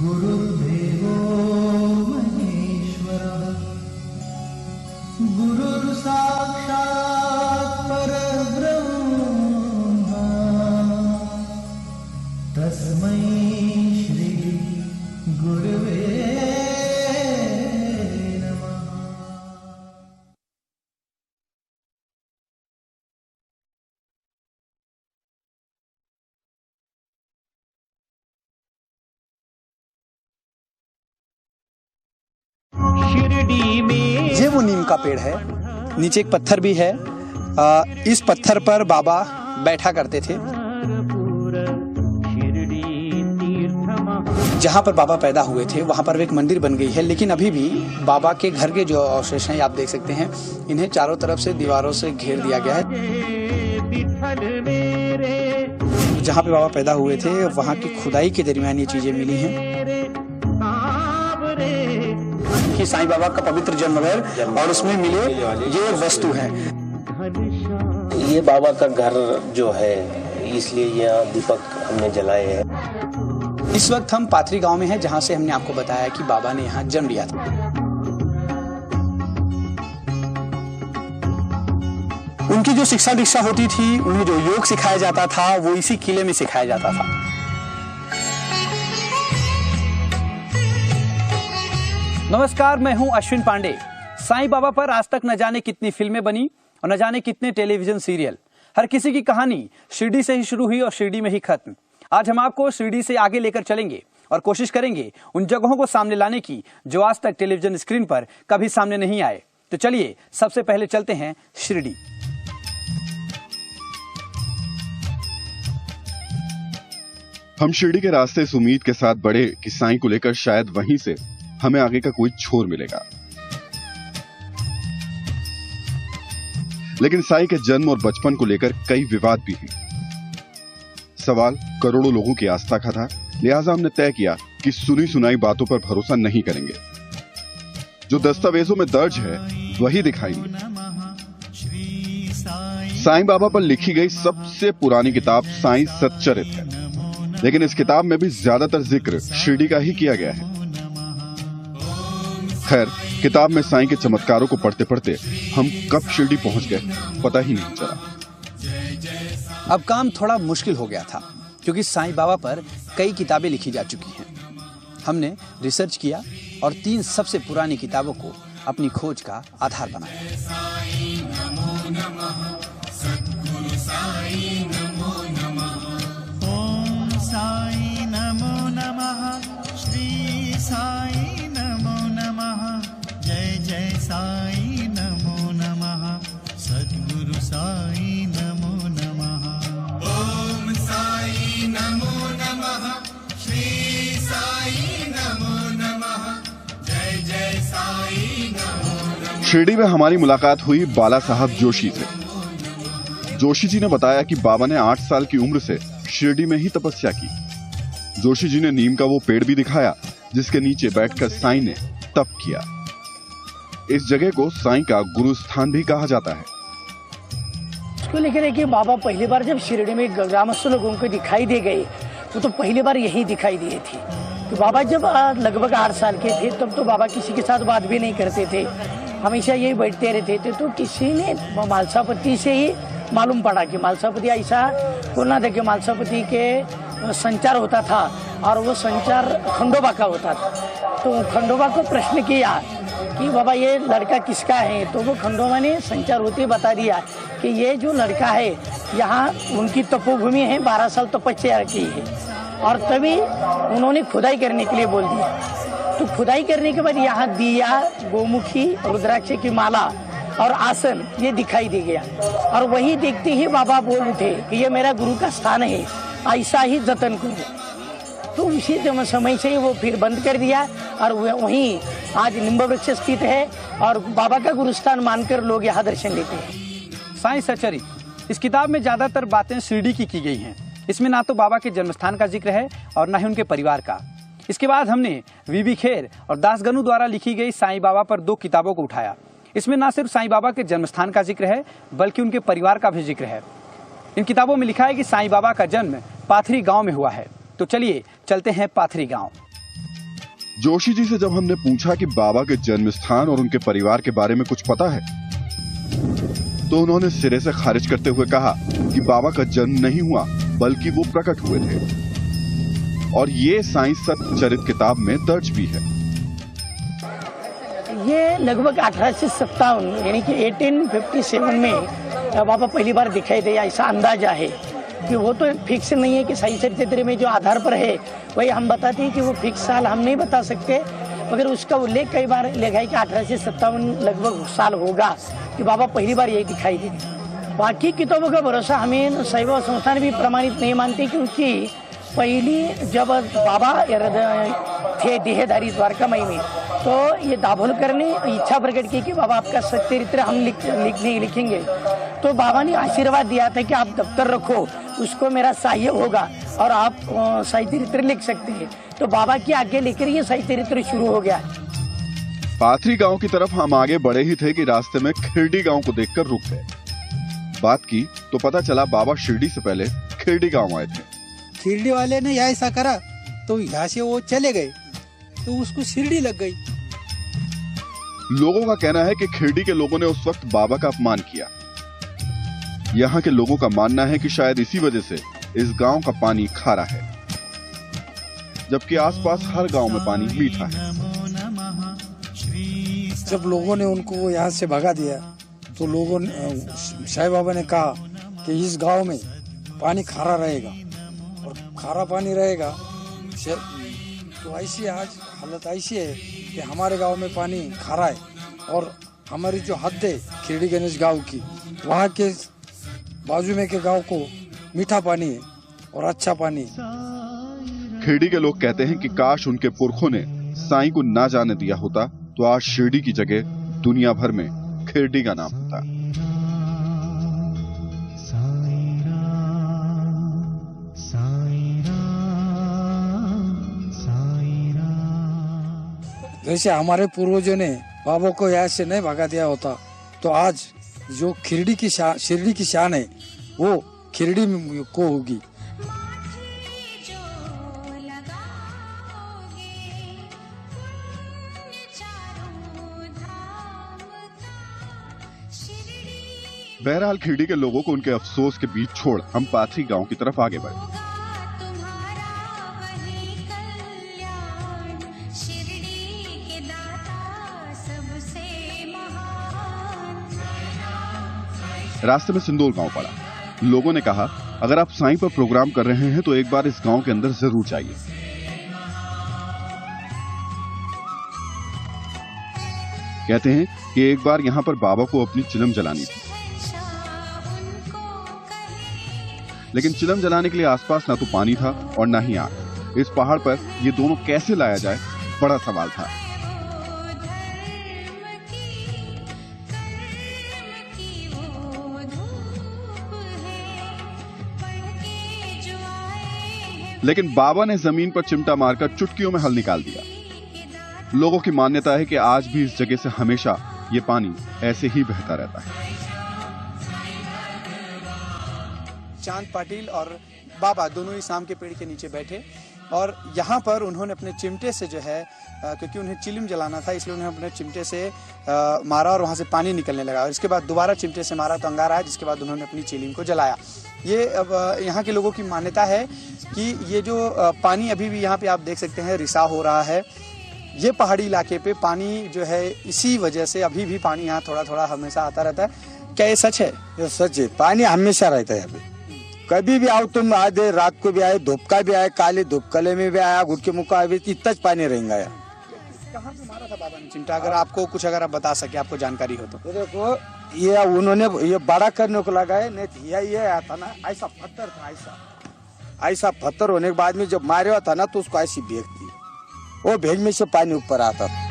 गुरुर्देवो महेश्वरः गुरुर्साक्षात् परब्रह्म तस्मै श्री गुरुवे ये वो नीम का पेड़ है, नीचे एक पत्थर भी है। इस पत्थर पर बाबा बैठा करते थे। जहाँ पर बाबा पैदा हुए थे वहाँ पर एक मंदिर बन गई है, लेकिन अभी भी बाबा के घर के जो अवशेष हैं आप देख सकते हैं, इन्हें चारों तरफ से दीवारों से घेर दिया गया है। जहाँ पे बाबा पैदा हुए थे वहाँ की खुदाई के दरमियान ये चीजें मिली हैं कि साईं बाबा का पवित्र जन्म है और उसमें मिले ये वस्तु है। ये बाबा का घर जो है, इसलिए यहाँ दीपक हमने जलाए हैं। इस वक्त हम पाथरी गांव में हैं, जहां से हमने आपको बताया कि बाबा ने यहाँ जन्म लिया था। उनकी जो शिक्षा दीक्षा होती थी, उन्हें जो योग सिखाया जाता था, वो इसी किले में सिखाया जाता था। नमस्कार, मैं हूं अश्विन पांडे। साईं बाबा पर आज तक न जाने कितनी फिल्में बनी और न जाने कितने टेलीविजन सीरियल। हर किसी की कहानी शिरडी से ही शुरू हुई और शिरडी में ही खत्म। आज हम आपको शिरडी से आगे लेकर चलेंगे और कोशिश करेंगे उन जगहों को सामने लाने की जो आज तक टेलीविजन स्क्रीन पर कभी सामने नहीं आए। तो चलिए सबसे पहले चलते हैं शिरडी। हम शिरडी के रास्ते इस उम्मीद के साथ बढ़े कि साईं को लेकर शायद वहीं से हमें आगे का कोई छोर मिलेगा, लेकिन साईं के जन्म और बचपन को लेकर कई विवाद भी हैं। सवाल करोड़ों लोगों की आस्था का था, लिहाजा हमने तय किया कि सुनी सुनाई बातों पर भरोसा नहीं करेंगे। जो दस्तावेजों में दर्ज है वही दिखाएंगे। साईं बाबा पर लिखी गई सबसे पुरानी किताब साईं सच्चरित है, लेकिन इस किताब में भी ज्यादातर जिक्र शिरडी का ही किया गया है। खैर, किताब में साईं के चमत्कारों को पढ़ते पढ़ते हम कब शिरडी पहुंच गए पता ही नहीं चला। अब काम थोड़ा मुश्किल हो गया था, क्योंकि साईं बाबा पर कई किताबें लिखी जा चुकी हैं। हमने रिसर्च किया और 3 सबसे पुरानी किताबों को अपनी खोज का आधार बनाया। ओम साई नमो नमः, श्री साई नमो नमः, जय जय साई नमो नमः, सद्गुरु साई नमो नमः। ओम साई नमो नमः, श्री साई नमो नमः, जय जय साई नमो नमः। शिरडी में हमारी मुलाकात हुई बाला साहब जोशी से। जोशी जी ने बताया कि बाबा ने 8 साल की उम्र से शिरडी में ही तपस्या की। जोशी जी ने नीम का वो पेड़ भी दिखाया जिसके नीचे बैठकर साईं ने तप किया। इस जगह को साईं का गुरु स्थान भी कहा जाता है। उसको लेकर कि बाबा पहली बार जब शिरडी में ग्रामस्थ लोगों को दिखाई दे गए, तो पहली बार यही दिखाई दिए थे। तो बाबा जब लगभग 8 साल के थे, तब तो बाबा किसी के साथ बात भी नहीं करते थे, हमेशा यही बैठते रहते थे। तो किसी ने मालसापति से ही मालूम पड़ा कि मालसापति ऐसा बोलना था कि मालसापति के संचार होता था और वो संचार खंडोबा का होता था। तो खंडोबा को प्रश्न किया कि बाबा ये लड़का किसका है, तो वो खंडोबा ने संचार होते बता दिया कि ये जो लड़का है यहाँ उनकी तपोभूमि है, 12 साल तपस्या की है। और तभी उन्होंने खुदाई करने के लिए बोल दिया। तो खुदाई करने के बाद यहाँ दिया, गोमुखी, रुद्राक्ष की माला और आसन ये दिखाई दे गया। और वही देखते ही बाबा बोल उठे कि ये मेरा गुरु का स्थान है, ऐसा ही जतन करो। तो उसी समय से वो फिर बंद कर दिया और वहीं आज निम्ब वृक्ष स्थित है और बाबा का गुरुस्थान मानकर लोग यहाँ दर्शन लेते हैं। साईं सच्चरित, इस किताब में ज्यादातर बातें शिरडी की गई हैं। इसमें ना तो बाबा के जन्मस्थान का जिक्र है और ना ही उनके परिवार का। इसके बाद हमने वीबी खेर और दासगनु द्वारा लिखी गई साईं बाबा पर 2 किताबों को उठाया। इसमें ना सिर्फ साईं बाबा के जन्मस्थान का जिक्र है, बल्कि उनके परिवार का भी जिक्र है। इन किताबों में लिखा है कि साईं बाबा का जन्म पाथरी गांव में हुआ है। तो चलिए चलते हैं पाथरी गांव। जोशी जी से जब हमने पूछा कि बाबा के जन्म स्थान और उनके परिवार के बारे में कुछ पता है, तो उन्होंने सिरे से खारिज करते हुए कहा कि बाबा का जन्म नहीं हुआ बल्कि वो प्रकट हुए थे, और ये साइंस सत्य चरित किताब में दर्ज भी है। ये लगभग 1857 यानी कि 1857 में बाबा पहली बार दिखाई दे, ऐसा अंदाजा है कि वो तो फिक्स नहीं है कि साई चरित्र में जो आधार पर है वही हम बताते हैं कि वो फिक्स साल हम नहीं बता सकते, मगर उसका उल्लेख कई बार लिखा है कि 1857 लगभग साल होगा कि बाबा पहली बार यही दिखाई दे। बाकी किताबों का भरोसा हमें साई बाबा संस्थान भी प्रमाणित नहीं मानते, क्योंकि पहली जब बाबा थे देहधारी द्वारकामाई में, तो ये दाभोलकर ने इच्छा प्रकट की कि बाबा आपका सच्चरित्र हम लिखेंगे, तो बाबा ने आशीर्वाद दिया था कि आप दफ्तर रखो, उसको मेरा सहाय्य होगा और आप साहित्यचरित्र लिख सकते हैं। तो बाबा की आज्ञा लेकर ये साहित्यचरित्र शुरू हो गया। पाथरी गांव की तरफ हम आगे बढ़े ही थे कि रास्ते में खिरडी गांव को देखकर रुक गए। बात की तो पता चला बाबा शिरडी से पहले खिरडी गांव आए थे। खिरडी वाले ने यहाँ ऐसा करा तो यहाँ से वो चले गए, तो उसको शिरडी लग गई। लोगों का कहना है कि खिरडी के लोगों ने उस वक्त बाबा का अपमान किया। यहाँ के लोगों का मानना है कि शायद इसी वजह से इस गांव का पानी खारा है, जबकि आसपास हर गांव में पानी मीठा है। जब लोगों ने उनको यहाँ से भगा दिया तो लोगों ने, साईं बाबा ने कहा कि इस गांव में पानी खारा रहेगा, और खारा पानी रहेगा तो ऐसी आज हालत ऐसी है कि हमारे गांव में पानी खारा है, और हमारी जो हद है खिरडी गणेश गांव की, वहाँ के बाजू में के गांव को मीठा पानी है और अच्छा पानी है। खिरडी के लोग कहते हैं कि काश उनके पुरखों ने साईं को ना जाने दिया होता तो आज शिरडी की जगह दुनिया भर में खिरडी का नाम होता। जैसे हमारे पूर्वजों ने बाबा को यहाँ से नहीं भगा दिया होता तो आज जो शिरडी की शान है वो खिरडी को होगी। बहरहाल खिरडी के लोगों को उनके अफसोस के बीच छोड़ हम पाथरी गांव की तरफ आगे बढ़े। रास्ते में सिंदोल गांव पड़ा। लोगों ने कहा अगर आप साईं पर प्रोग्राम कर रहे हैं तो एक बार इस गांव के अंदर जरूर जाइए। कहते हैं कि एक बार यहां पर बाबा को अपनी चिलम जलानी थी, लेकिन चिलम जलाने के लिए आसपास ना तो पानी था और ना ही आग। इस पहाड़ पर ये दोनों कैसे लाया जाए, बड़ा सवाल था। लेकिन बाबा ने जमीन पर चिमटा मारकर चुटकियों में हल निकाल दिया। लोगों की मान्यता है कि आज भी इस जगह से हमेशा ये पानी ऐसे ही बहता रहता है। चांद पाटिल और बाबा दोनों ही शाम के पेड़ के नीचे बैठे, और यहाँ पर उन्होंने अपने चिमटे से जो है, क्योंकि उन्हें चिलम जलाना था इसलिए उन्होंने अपने चिमटे से मारा और वहाँ से पानी निकलने लगा, और इसके बाद दोबारा चिमटे से मारा तो अंगारा आया, जिसके बाद उन्होंने अपनी चिलम को जलाया। ये अब यहाँ के लोगों की मान्यता है कि ये जो पानी अभी भी यहाँ पे आप देख सकते हैं रिसाव हो रहा है। ये पहाड़ी इलाके पे पानी जो है इसी वजह से अभी भी पानी यहाँ थोड़ा थोड़ा हमेशा आता रहता है। क्या ये सच है? ये सच है, पानी हमेशा रहता है। अभी कभी भी आओ तुम, आज रात को भी आए, धूप का भी आए, काले धूप कले में भी आया, गुट के मुका भी इतना पानी रहेगा। कहाँ से मारा था बाबा ने चिमटा? अगर आपको कुछ अगर आप बता सके, आपको जानकारी हो तो। देखो ये उन्होंने ये बड़ा करने को लगाए, नहीं तो ये आया था ना, ऐसा पत्थर था, ऐसा पत्थर होने के बाद में जब मारे हुआ था ना तो उसको ऐसी भेज थी, वो भेज में से पानी ऊपर आता था।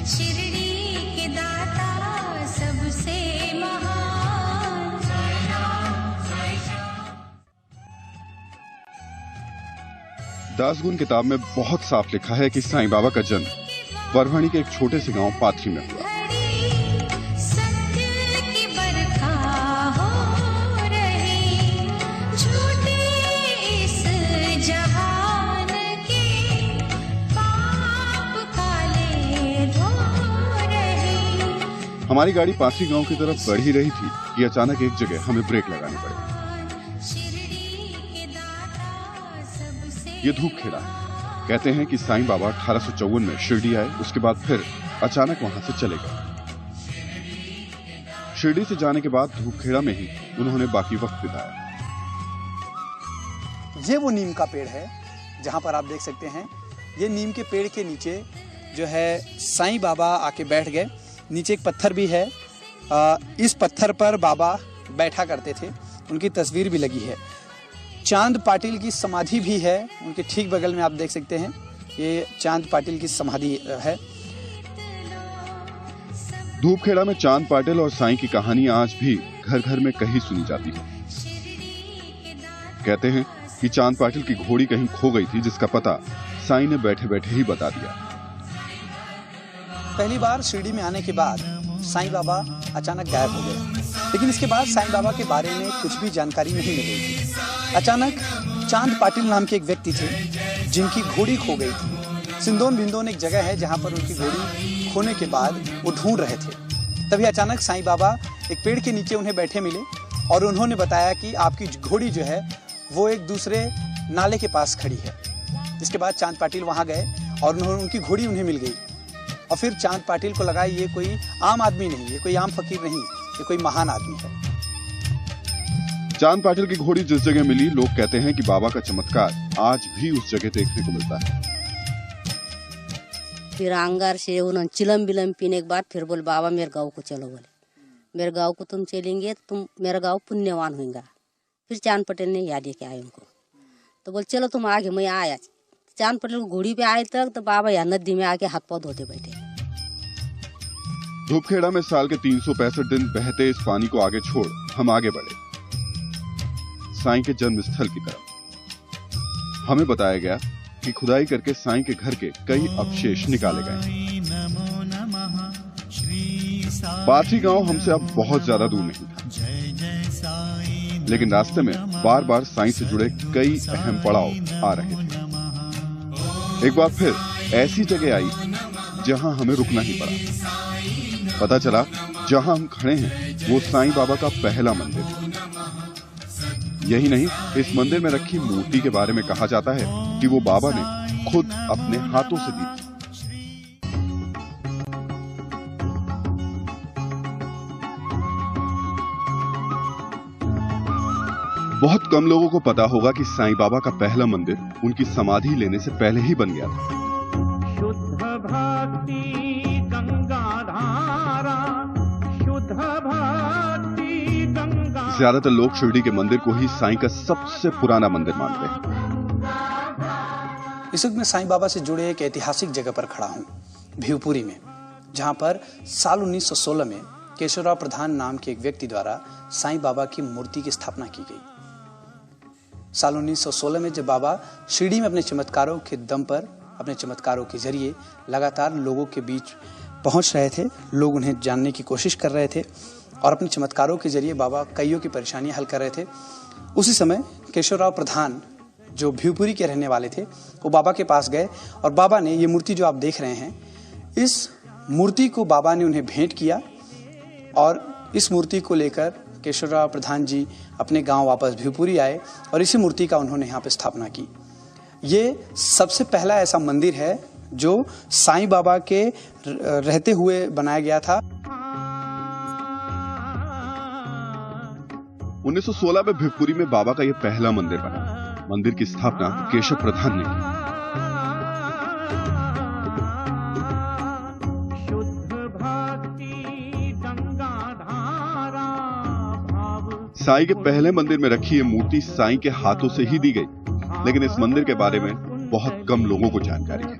शिरडी के दाता सबसे दासगुन किताब में बहुत साफ लिखा है कि साईं बाबा का जन्म परभणी के एक छोटे से गांव पाथरी में हुआ। हमारी गाड़ी पाथरी गांव की तरफ बढ़ ही रही थी कि अचानक एक जगह हमें ब्रेक लगानी पड़ी। ये धूपखेड़ा है। कहते हैं कि साईं बाबा 1854 में शिरडी आए, उसके बाद फिर अचानक वहां से चले गए। शिरडी से जाने के बाद धूपखेड़ा में ही उन्होंने बाकी वक्त बिताया। ये वो नीम का पेड़ है जहां पर आप देख सकते हैं। ये नीम के पेड़ के नीचे जो है साईं बाबा आके बैठ गए। नीचे एक पत्थर भी है। इस पत्थर पर बाबा बैठा करते थे। उनकी तस्वीर भी लगी है। चांद पाटिल की समाधि भी है उनके ठीक बगल में, आप देख सकते हैं। ये चांद पाटिल की समाधि है। धूपखेड़ा में चांद पाटिल और साईं की कहानी आज भी घर घर में कहीं सुनी जाती है। कहते हैं कि चांद पाटिल की घोड़ी कहीं खो गई थी, जिसका पता साईं ने बैठे बैठे ही बता दिया। पहली बार शिरडी में आने के बाद साईं बाबा अचानक गायब हो गए, लेकिन इसके बाद साईं बाबा के बारे में कुछ भी जानकारी नहीं मिल रही थी। अचानक चांद पाटिल नाम के एक व्यक्ति थे जिनकी घोड़ी खो गई थी। सिंदोन बिंदोन एक जगह है जहां पर उनकी घोड़ी खोने के बाद वो ढूंढ रहे थे। तभी अचानक साईं बाबा एक पेड़ के नीचे उन्हें बैठे मिले और उन्होंने बताया कि आपकी घोड़ी जो है वो एक दूसरे नाले के पास खड़ी है। इसके बाद चांद पाटिल वहां गए और उनकी घोड़ी उन्हें मिल गई। और फिर चांद पाटिल को लगा ये कोई आम आदमी नहीं, ये कोई आम फकीर नहीं, ये कोई महान आदमी है। चांद पाटिल की घोड़ी जिस जगह मिली, लोग कहते हैं कि बाबा का चमत्कार आज भी उस जगह देखने को मिलता है। फिर आंगार से उन्होंने चिलम बिलम पीने के बाद फिर बोले बाबा मेरे गाँव को चलो। बोले मेरे गाँव को तुम चलेंगे तो तुम मेरा गाँव पुण्यवान होगा। फिर चांद पाटिल ने याद लेके आए उनको, तो बोले चलो तुम आगे। मैं आया चांद पाटिल घोड़ी पे आए तक तो बाबा यहाँ नदी में आके हाथ पांव धोते बैठे। धूपखेड़ा में साल के 365 दिन बहते इस पानी को आगे छोड़ हम आगे बढ़े साईं के जन्म स्थल की तरफ। हमें बताया गया कि खुदाई करके साईं के घर के कई अवशेष निकाले गए। पाथरी गांव हमसे अब बहुत ज्यादा दूर नहीं था, लेकिन रास्ते में बार बार साईं से जुड़े कई अहम पड़ाव आ रहे थे। एक बार फिर ऐसी जगह आई जहां हमें रुकना ही पड़ा। पता चला जहां हम खड़े हैं वो साईं बाबा का पहला मंदिर है। यही नहीं, इस मंदिर में रखी मूर्ति के बारे में कहा जाता है कि वो बाबा ने खुद अपने हाथों से दी थी। बहुत कम लोगों को पता होगा कि साईं बाबा का पहला मंदिर उनकी समाधि लेने से पहले ही बन गया था। शुद्ध भक्ति गंगाधारा, शुद्ध भक्ति गंगा। ज्यादातर लोग शिरडी के मंदिर को ही साईं का सबसे पुराना मंदिर मानते हैं। इस वक्त मैं साईं बाबा से जुड़े एक ऐतिहासिक जगह पर खड़ा हूँ, भिवपुरी में, जहाँ पर साल 1916 में केशवराव प्रधान नाम के एक व्यक्ति द्वारा साईं बाबा की मूर्ति की स्थापना की गई। साल 1916 में जब बाबा शिरडी में अपने चमत्कारों के दम पर, अपने चमत्कारों के जरिए लगातार लोगों के बीच पहुंच रहे थे, लोग उन्हें जानने की कोशिश कर रहे थे और अपने चमत्कारों के जरिए बाबा कईयों की परेशानियां हल कर रहे थे। उसी समय केशवराव प्रधान जो भिवपुरी के रहने वाले थे, वो बाबा के पास गए और बाबा ने ये मूर्ति जो आप देख रहे हैं, इस मूर्ति को बाबा ने उन्हें भेंट किया और इस मूर्ति को लेकर केशवराव प्रधान जी अपने गांव वापस भिवपुरी आए और इसी मूर्ति का उन्होंने यहाँ पे स्थापना की। ये सबसे पहला ऐसा मंदिर है जो साईं बाबा के रहते हुए बनाया गया था। 1916 में भिवपुरी में बाबा का यह पहला मंदिर बना। मंदिर की स्थापना केशव प्रधान ने की। साईं के पहले मंदिर में रखी ये मूर्ति साईं के हाथों से ही दी गई, लेकिन इस मंदिर के बारे में बहुत कम लोगों को जानकारी है।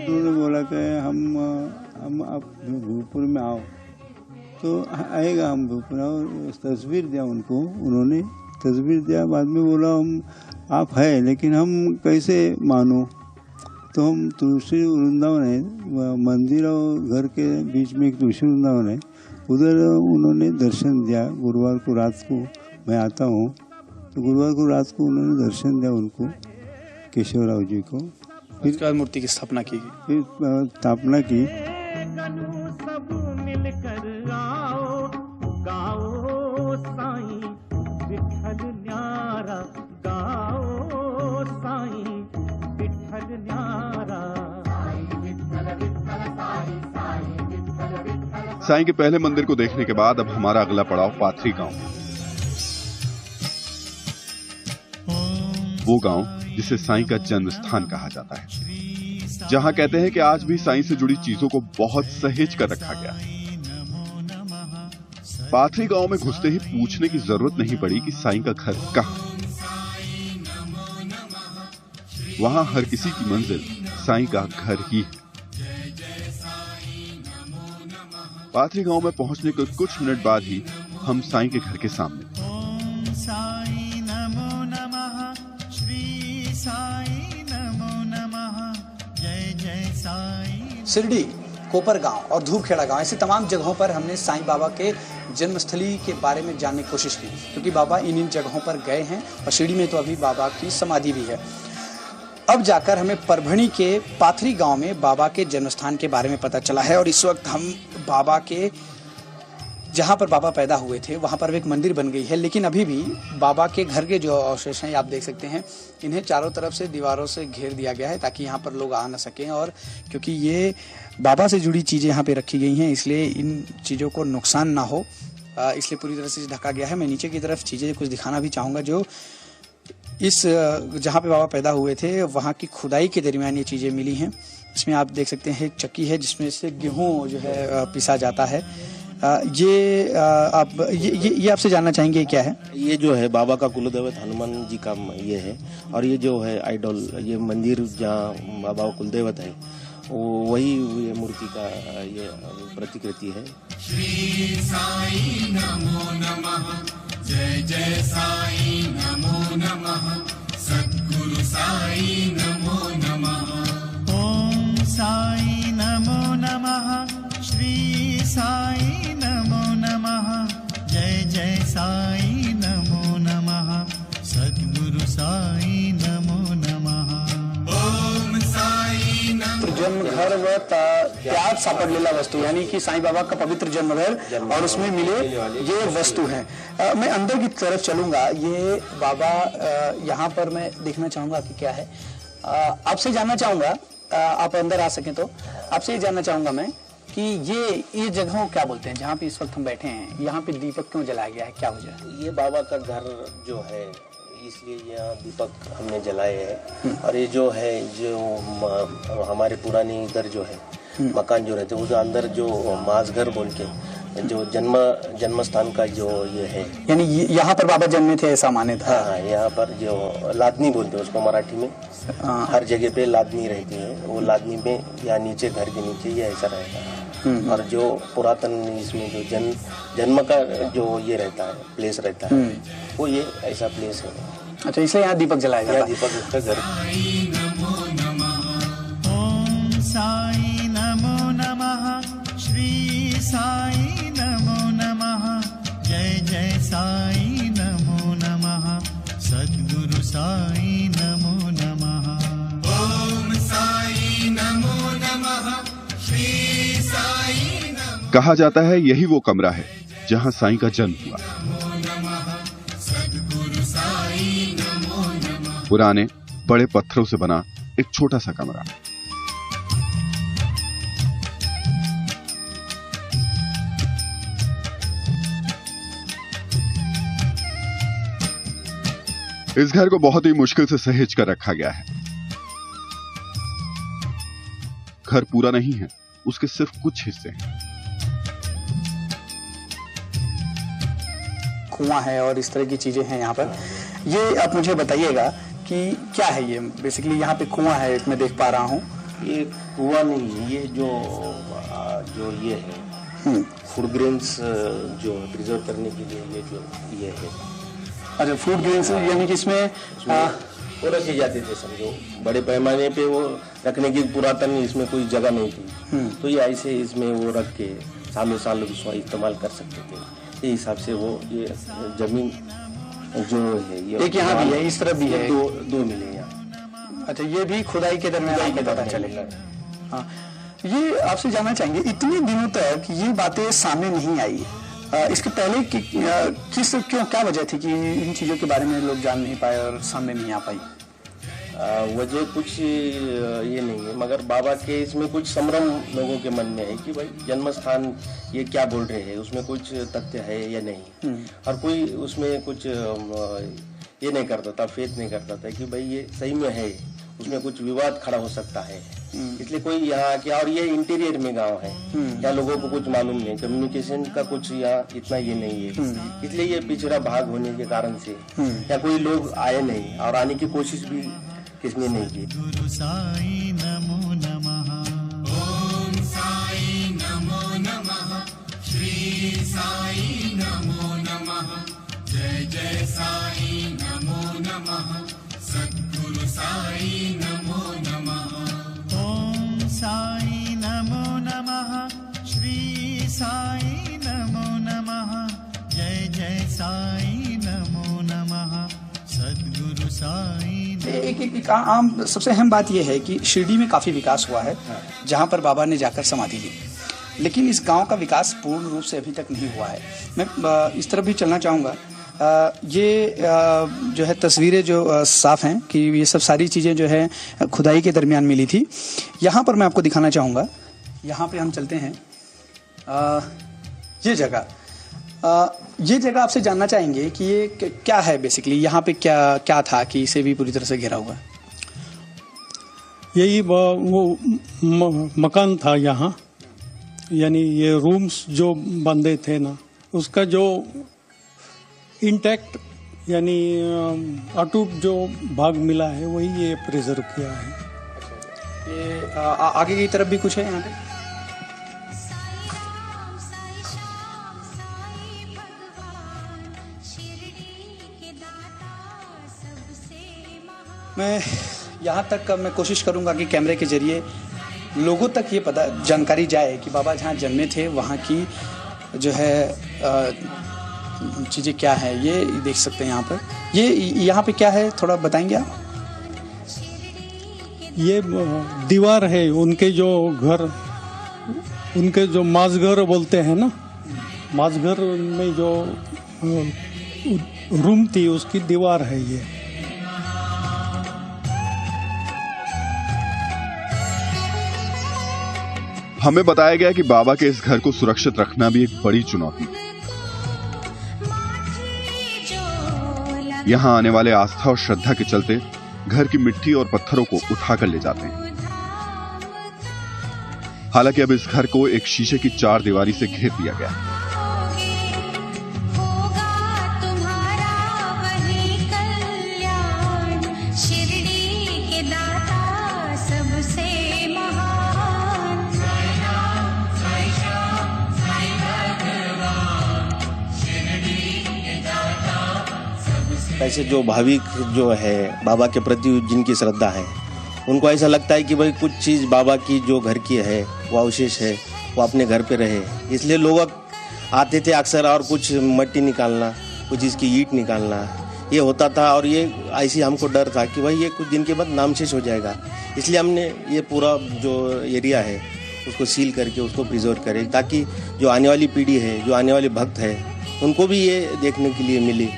उन्होंने बोला कि हम आप भिवपुर में आओ, तो आएगा। हम भिवपुर आओ, तस्वीर दिया उनको, उन्होंने तस्वीर दिया। बाद में बोला हम आप है, लेकिन हम कैसे मानो। तो हम तुलसी वृंदावन है, मंदिर और घर के बीच में एक तुलसी वृंदावन है, उधर उन्होंने दर्शन दिया। गुरुवार को रात को मैं आता हूँ, तो गुरुवार को रात को उन्होंने दर्शन दिया उनको, केशवराव जी को। फिर मूर्ति की स्थापना की गई। फिर स्थापना की। सब मिलकर आओ गाओ साईं विठल न्यारा, गाओ साईं विठल न्यारा। साईं के पहले मंदिर को देखने के बाद अब हमारा अगला पड़ाव पाथरी गांव। वो गांव जिसे साईं का जन्म स्थान कहा जाता है, जहां कहते हैं कि आज भी साईं से जुड़ी चीजों को बहुत सहेज कर रखा गया। पाथरी गांव में घुसते ही पूछने की जरूरत नहीं पड़ी कि साईं का घर कहां। वहां हर किसी की मंजिल साईं का घर ही है। पाथरी गांव में पहुंचने के कुछ मिनट बाद ही हम साईं के घर के सामने। शिरडी, कोपरगांव और धूपखेड़ा गांव, ऐसी तमाम जगहों पर हमने साईं बाबा के जन्मस्थली के बारे में जानने की कोशिश की, क्योंकि बाबा इन जगहों पर गए हैं और शिरडी में तो अभी बाबा की समाधि भी है। अब जाकर हमें परभणी के पाथरी गांव में बाबा के जन्मस्थान के बारे में पता चला है और इस वक्त हम बाबा के जहां पर बाबा पैदा हुए थे वहां पर एक मंदिर बन गई है, लेकिन अभी भी बाबा के घर के जो अवशेष हैं आप देख सकते हैं, इन्हें चारों तरफ से दीवारों से घेर दिया गया है ताकि यहाँ पर लोग आ ना सकें। और क्योंकि ये बाबा से जुड़ी चीज़ें यहाँ पे रखी गई हैं, इसलिए इन चीज़ों को नुकसान ना हो, इसलिए पूरी तरह से ढका गया है। मैं नीचे की तरफ चीज़ें कुछ दिखाना भी चाहूँगा, जो इस जहाँ पे बाबा पैदा हुए थे वहाँ की खुदाई के दरमियान ये चीज़ें मिली हैं। इसमें आप देख सकते हैं एक चक्की है जिसमें से गेहूँ जो है पिसा जाता है। ये आपसे जानना चाहेंगे क्या है? ये जो है बाबा का कुलदेवत हनुमान जी का ये है, और ये जो है आइडल, ये मंदिर जहाँ बाबा का कुलदेवत है वही ये मूर्ति का ये प्रतिकृति है। श्री साईं नमो नमः, जय जय साईं नमो नमः, सद्गुरु साईं नमो नमः। ओम साईं नमो नमः, श्री साईं नमो नमः, जय जय साईं नमो नमः, सद्गुरु साईं नमो नमः। ओम साईं नमो। जन्म घर व त्याग सापडलेला वस्तु, यानी कि साईं बाबा का पवित्र जन्म घर और उसमें मिले ये वस्तु हैं। मैं अंदर की तरफ चलूंगा। ये बाबा यहाँ पर मैं देखना चाहूंगा कि क्या है। आपसे जानना चाहूंगा, आप अंदर आ सकें तो आपसे ये जानना चाहूंगा मैं कि ये जगह क्या बोलते हैं जहाँ पे इस वक्त हम बैठे हैं, यहाँ पे दीपक क्यों जलाया गया है, क्या वजह? ये बाबा का घर जो है इसलिए यहाँ दीपक हमने जलाए हैं। और ये जो है जो हमारे पुरानी इधर जो है मकान जो रहते हैं उधर अंदर जो मास घर बोल के जो जन्म स्थान का जो ये है, यानी यहाँ पर बाबा जन्मे थे ऐसा माने था। हाँ, यहाँ पर जो लादनी बोलते हैं उसको मराठी में। हर जगह पे लादनी रहती है, वो लादनी में या नीचे घर के नीचे ये ऐसा रहता है। और जो पुरातन इसमें जो जन्म का जो ये रहता है प्लेस रहता है वो ये ऐसा प्लेस है। अच्छा, इसलिए यहाँ दीपक जलाया गया। दीपक उसका घर। ओम साईं नमो नमः, श्री साईं नमो नमः, जय जय साईं नमो नमः, सद्गुरु साईं नमो नमः। ओम साईं नमो नमः, श्री साईं नमो। कहा जाता है यही वो कमरा है जहां साईं का जन्म हुआ। पुराने बड़े पत्थरों से बना एक छोटा सा कमरा। इस घर को बहुत ही मुश्किल से सहेज कर रखा गया है। घर पूरा नहीं है, उसके सिर्फ कुछ हिस्से हैं। कुआं है और इस तरह की चीजें हैं यहाँ पर। ये आप मुझे बताइएगा कि क्या है ये? बेसिकली यहाँ पे कुआं है, मैं देख पा रहा हूँ। ये कुआं नहीं है, ये जो ये है फूड ग्रेन्स जो प्रिजर्व करने के लिए ये जो ये है। अच्छा, फूड ग्रेन्स यानी कि इसमें वो रखे जाते थे समझो, बड़े पैमाने पे वो रखने की पुरातन इसमें कोई जगह नहीं थी, तो ये ऐसे इसमें वो रख के सालों साल उसको इस्तेमाल कर सकते थे। ये हिसाब से वो ये जमीन जो है ये एक यहाँ भी है, इस तरफ भी है, दो मिले यहाँ। अच्छा, ये भी खुदाई के दरमियान आपको पता चलेगा। हाँ, ये आपसे जानना चाहेंगे, इतने दिनों तक ये बातें सामने नहीं आई, इसके पहले क्या वजह थी कि इन चीज़ों के बारे में लोग जान नहीं पाए और सामने नहीं आ पाई? वजह कुछ ये नहीं है, मगर बाबा के इसमें कुछ संभ्रम लोगों के मन में है कि भाई जन्म स्थान ये क्या बोल रहे हैं, उसमें कुछ तथ्य है या नहीं, और कोई उसमें कुछ ये नहीं करता था, फेथ नहीं करता था कि भाई ये सही में है, उसमें कुछ विवाद खड़ा हो सकता है। इसलिए कोई यहाँ क्या, और ये इंटीरियर में गांव है, यहाँ लोगों को कुछ मालूम नहीं, कम्युनिकेशन का कुछ यहाँ इतना ये नहीं है, इसलिए ये पिछड़ा भाग होने के कारण से या कोई लोग आए नहीं और आने की कोशिश भी किसने नहीं की। गुरु साई नमो नमः, ओम साई नमो नमः, श्री साई नमो नमः, जय जय साई नमो नमः, सद्गुरु साई नमो नमः। ओम साई नमो नमः, श्री साई नमो नमः, जय जय साई नमो नमः, सद्गुरु साई। एक आम सबसे अहम बात यह है कि शिरडी में काफ़ी विकास हुआ है, जहाँ पर बाबा ने जाकर समाधि ली, लेकिन इस गांव का विकास पूर्ण रूप से अभी तक नहीं हुआ है। मैं इस तरफ भी चलना चाहूँगा। ये जो है तस्वीरें जो साफ हैं कि ये सब सारी चीज़ें जो है खुदाई के दरमियान मिली थी। यहाँ पर मैं आपको दिखाना चाहूँगा, यहाँ पे हम चलते हैं। ये जगह आपसे जानना चाहेंगे कि ये क्या है बेसिकली, यहाँ पे क्या था कि इसे भी पूरी तरह से घेरा हुआ है? यही वो मकान था यहाँ, यानी ये रूम्स जो बंदे थे ना, उसका जो इंटैक्ट यानी अटूट जो भाग मिला है वही ये प्रिजर्व किया है। ये आगे की तरफ भी कुछ है यहाँ पे? मैं यहाँ तक मैं कोशिश करूँगा कि कैमरे के जरिए लोगों तक ये जानकारी जाए कि बाबा जहाँ जन्मे थे वहाँ की जो है चीज़ें क्या है। ये देख सकते हैं यहाँ पर, ये यहाँ पे क्या है थोड़ा बताएंगे आप? ये दीवार है उनके जो घर, उनके जो माजघर बोलते हैं ना, माजघर में जो रूम थी उसकी दीवार है ये। हमें बताया गया कि बाबा के इस घर को सुरक्षित रखना भी एक बड़ी चुनौती है। यहाँ आने वाले आस्था और श्रद्धा के चलते घर की मिट्टी और पत्थरों को उठाकर ले जाते हैं। हालांकि अब इस घर को एक शीशे की चार दीवारी से घेर दिया गया है। ऐसे जो भाविक जो है बाबा के प्रति जिनकी श्रद्धा है, उनको ऐसा लगता है कि भाई कुछ चीज़ बाबा की जो घर की है वो अवशेष है, वो अपने घर पे रहे, इसलिए लोग आते थे अक्सर और कुछ मट्टी निकालना, कुछ इसकी ईंट निकालना ये होता था। और ये ऐसी हमको डर था कि भाई ये कुछ दिन के बाद नामशेष हो जाएगा, इसलिए हमने ये पूरा जो एरिया है उसको सील करके उसको प्रिजर्व करें, ताकि जो आने वाली पीढ़ी है, जो आने वाले भक्त है, उनको भी ये देखने के लिए मिले।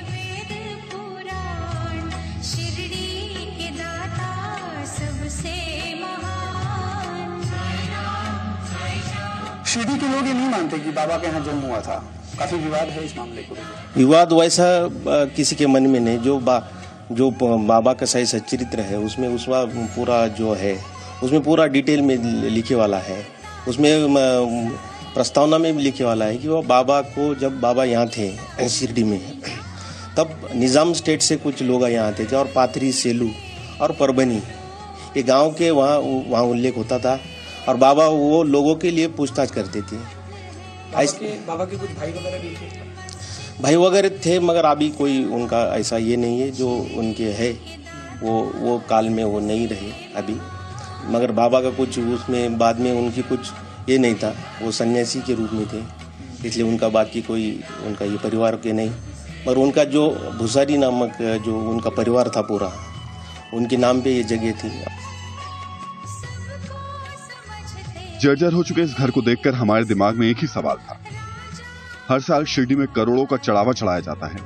शिरडी के लोग ये नहीं मानते कि बाबा के यहाँ जन्म हुआ था, काफी विवाद है इस मामले को। विवाद वैसा किसी के मन में नहीं, जो बाबा का सही सच्चरित्र है उसमें उसका पूरा जो है उसमें पूरा डिटेल में लिखे वाला है। उसमें प्रस्तावना में भी लिखे वाला है कि वो बाबा को, जब बाबा यहाँ थे शिरडी में, तब निज़ाम स्टेट से कुछ लोग यहाँ आते थे और पाथरी, सेलू और परभनी ये गांव के वहाँ उल्लेख होता था, और बाबा वो लोगों के लिए पूछताछ करते थे। बाबा के कुछ भाई वगैरह भी थे? भाई वगैरह थे, मगर अभी कोई उनका ऐसा ये नहीं है जो उनके है, वो काल में वो नहीं रहे अभी। मगर बाबा का कुछ उसमें बाद में उनकी कुछ ये नहीं था, वो सन्यासी के रूप में थे, इसलिए उनका बाकी कोई उनका ये परिवार के नहीं। पर उनका जो भुसारी नामक जो उनका परिवार था पूरा, उनके नाम पे ये जगह थी। जर्जर हो चुके इस घर को देखकर हमारे दिमाग में एक ही सवाल था। हर साल शिरडी में करोड़ों का चढ़ावा चढ़ाया जाता है,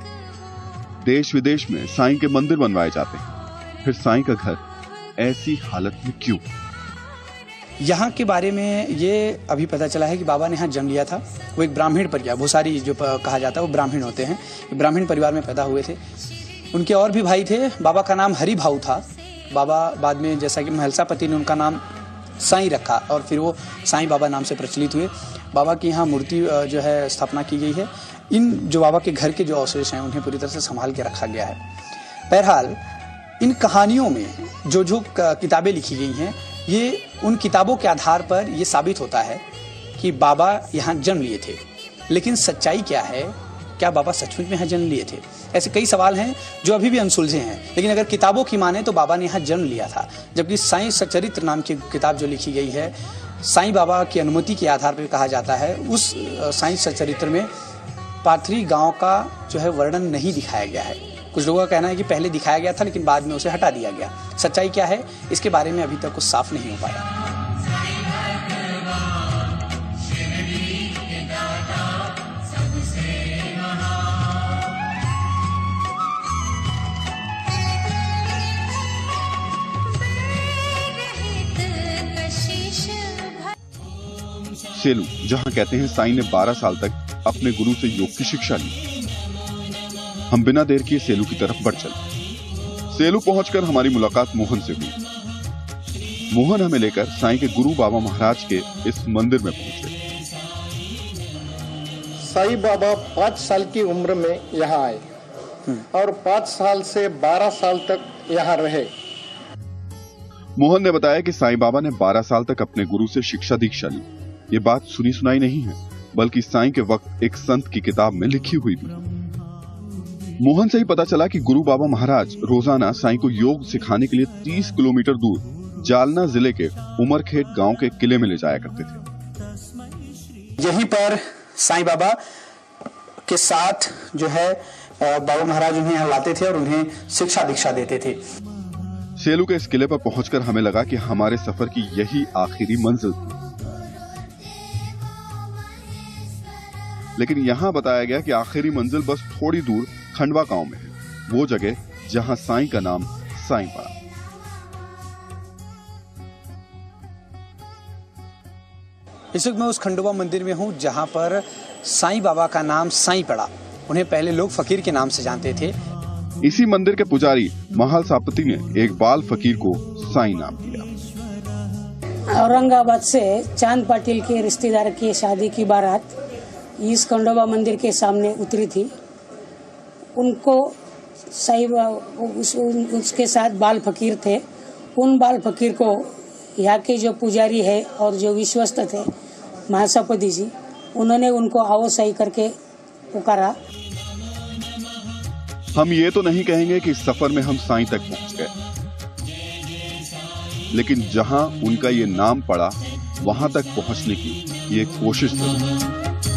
देश विदेश में साईं के मंदिर बनवाए जाते हैं, फिर साईं का घर ऐसी हालत में क्यों? यहाँ के बारे में ये अभी पता चला है कि बाबा ने यहाँ जन्म लिया था। वो एक ब्राह्मण परिवार, भूसारी जो कहा जाता है वो ब्राह्मण होते हैं, ब्राह्मण परिवार में पैदा हुए थे। उनके और भी भाई थे। बाबा का नाम हरि भाऊ था। बाबा बाद में जैसा कि महलसापति ने उनका नाम साईं रखा और फिर वो साईं बाबा नाम से प्रचलित हुए। बाबा की यहाँ मूर्ति जो है स्थापना की गई है। इन जो बाबा के घर के जो अवशेष हैं उन्हें पूरी तरह से संभाल के रखा गया है। बहरहाल इन कहानियों में जो किताबें लिखी गई हैं, ये उन किताबों के आधार पर ये साबित होता है कि बाबा यहाँ जन्म लिए थे। लेकिन सच्चाई क्या है? क्या बाबा सचमुच में यहाँ जन्म लिए थे? ऐसे कई सवाल हैं जो अभी भी अनसुलझे हैं। लेकिन अगर किताबों की माने तो बाबा ने यहाँ जन्म लिया था। जबकि साईं सच्चरित्र नाम की किताब जो लिखी गई है, साईं बाबा की अनुमति के आधार पर कहा जाता है, उस साईं सच्चरित्र में पाथरी गांव का जो है वर्णन नहीं दिखाया गया है। कुछ लोगों का कहना है कि पहले दिखाया गया था लेकिन बाद में उसे हटा दिया गया। सच्चाई क्या है इसके बारे में अभी तक कुछ साफ नहीं हो पाया। सेलू, जहां कहते हैं साईं ने 12 साल तक अपने गुरु से योग की शिक्षा ली। हम बिना देर किए सेलू की तरफ बढ़ चले। सेलू पहुंचकर हमारी मुलाकात मोहन से हुई। मोहन हमें लेकर साईं के गुरु बाबा महाराज के इस मंदिर में पहुंचे। साईं बाबा 5 साल की उम्र में यहाँ आए और 5 साल से 12 साल तक यहाँ रहे। मोहन ने बताया कि साईं बाबा ने 12 साल तक अपने गुरु से शिक्षा दीक्षा ली। ये बात सुनी सुनाई नहीं है, बल्कि साईं के वक्त एक संत की किताब में लिखी हुई थी। मोहन से ही पता चला कि गुरु बाबा महाराज रोजाना साईं को योग सिखाने के लिए 30 किलोमीटर दूर जालना जिले के उमरखेत गांव के किले में ले जाया करते थे। यहीं पर साईं बाबा के साथ जो है बाबा महाराज उन्हें यहाँ लाते थे और उन्हें शिक्षा दीक्षा देते थे। सेलू के इस किले पर पहुंचकर हमें लगा कि हमारे सफर की यही आखिरी मंजिल थी। लेकिन यहाँ बताया गया कि आखिरी मंजिल बस थोड़ी दूर खंडवा गांव में है, वो जगह जहां साईं का नाम साईं पड़ा। इस वक्त मैं उस खंडवा मंदिर में हूं जहां पर साईं बाबा का नाम साईं पड़ा। उन्हें पहले लोग फकीर के नाम से जानते थे। इसी मंदिर के पुजारी महलसापति ने एक बाल फकीर को साईं नाम दिया। औरंगाबाद से चांद पाटिल के रिश्तेदार की शादी की बारात इस खंडोबा मंदिर के सामने उतरी थी। उनको उसके साथ बाल फकीर थे। उन बाल फकीर को यहाँ के जो पुजारी है और जो विश्वस्त थे महलसापति जी, उन्होंने उनको आओ सही करके पुकारा। हम ये तो नहीं कहेंगे कि इस सफर में हम साईं तक पहुंच गए, लेकिन जहां उनका ये नाम पड़ा वहां तक पहुंचने की ये कोशिश जरूर।